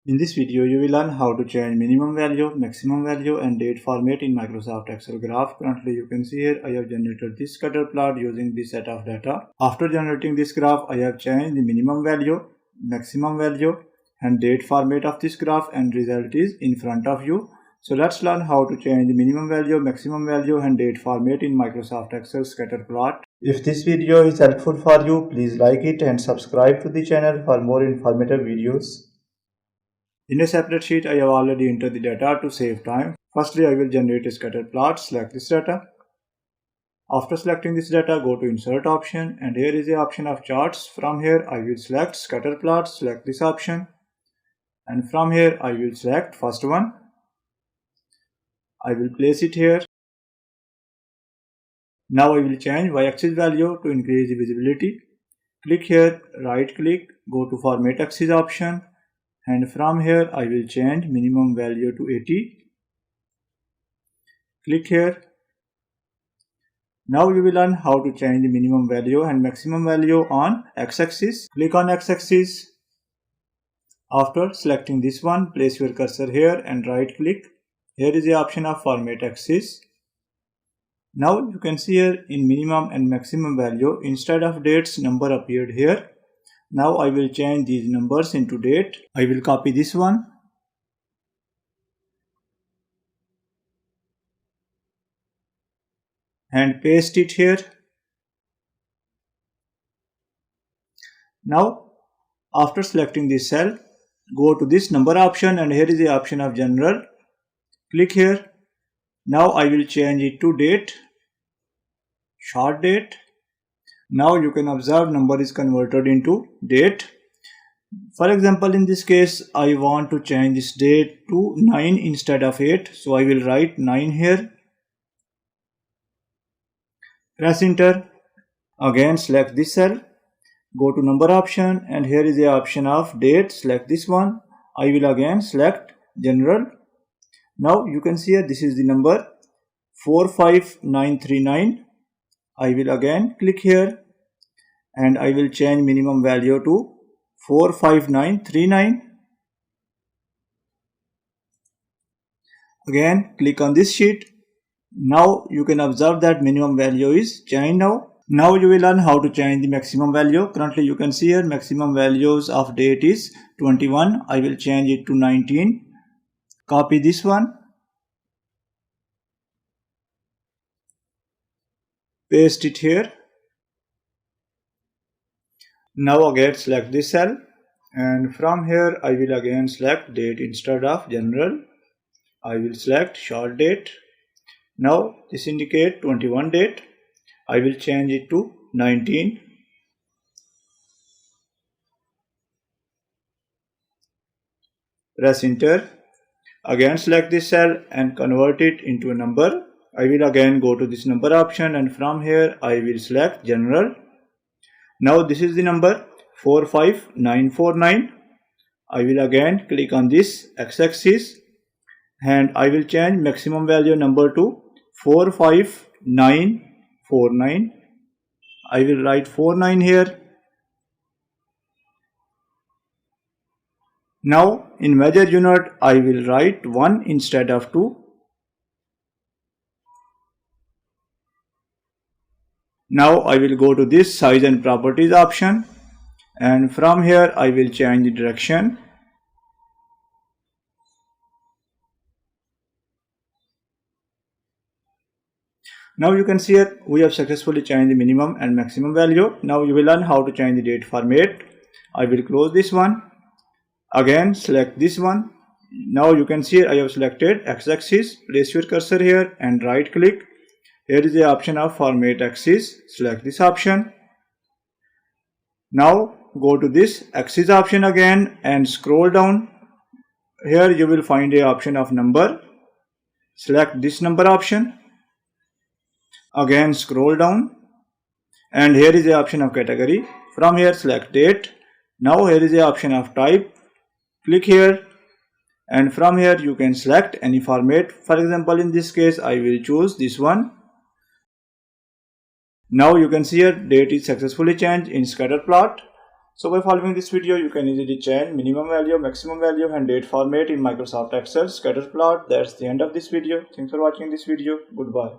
In this video, you will learn how to change minimum value, maximum value and date format in Microsoft Excel graph. Currently, you can see here I have generated this scatter plot using this set of data. After generating this graph, I have changed the minimum value, maximum value and date format of this graph, and result is in front of you. So let's learn how to change the minimum value, maximum value and date format in Microsoft Excel scatter plot. If this video is helpful for you, please like it and subscribe to the channel for more informative videos. In a separate sheet, I have already entered the data to save time. Firstly, I will generate a scatter plot. Select this data. After selecting this data, go to Insert option, and here is the option of charts. From here, I will select scatter plot. Select this option, and from here, I will select first one. I will place it here. Now I will change y-axis value to increase the visibility. Click here, right click, go to Format Axis option. And from here I will change minimum value to 80. Click here. Now you will learn how to change the minimum value and maximum value on x-axis. Click on x-axis. After selecting this one, place your cursor here and right click. Here is the option of Format Axis. Now you can see here in minimum and maximum value, instead of dates, number appeared here. Now I will change these numbers into date. I will copy this one and paste it here. Now after selecting this cell, go to this number option, and here is the option of general. Click here. Now I will change it to date, short date. Now you can observe number is converted into date. For example, in this case, I want to change this date to 9 instead of 8. So I will write 9 here. Press enter. Again, select this cell. Go to number option, and here is the option of date. Select this one. I will again select general. Now you can see here this is the number 45939. I will again click here and I will change minimum value to 45939. Again click on this sheet. Now you can observe that minimum value is changed now. Now you will learn how to change the maximum value. Currently you can see here maximum values of date is 21. I will change it to 19. Copy this one. Paste it here. Now again select this cell, and from here I will again select date instead of general. I will select short date. Now this indicates 21 date. I will change it to 19. Press enter. Again select this cell and convert it into a number. I will again go to this number option, and from here I will select general. Now this is the number 45949. I will again click on this x-axis and I will change maximum value number to 45949. I will write 49 here. Now in measure unit I will write 1 instead of 2. Now I will go to this size and properties option, and from here I will change the direction. Now you can see here we have successfully changed the minimum and maximum value. Now you will learn how to change the date format. I will close this one. Again select this one. Now you can see here I have selected x-axis. Place your cursor here and right click. Here is the option of Format Axis. Select this option. Now go to this axis option again and scroll down. Here you will find the option of number. Select this number option. Again scroll down, and here is the option of category. From here select date. Now here is the option of type. Click here, and from here you can select any format. For example, in this case I will choose this one. Now you can see here date is successfully changed in scatter plot. So by following this video, you can easily change minimum value, maximum value and date format in Microsoft Excel scatter plot. That's the end of this video. Thanks for watching this video. Goodbye.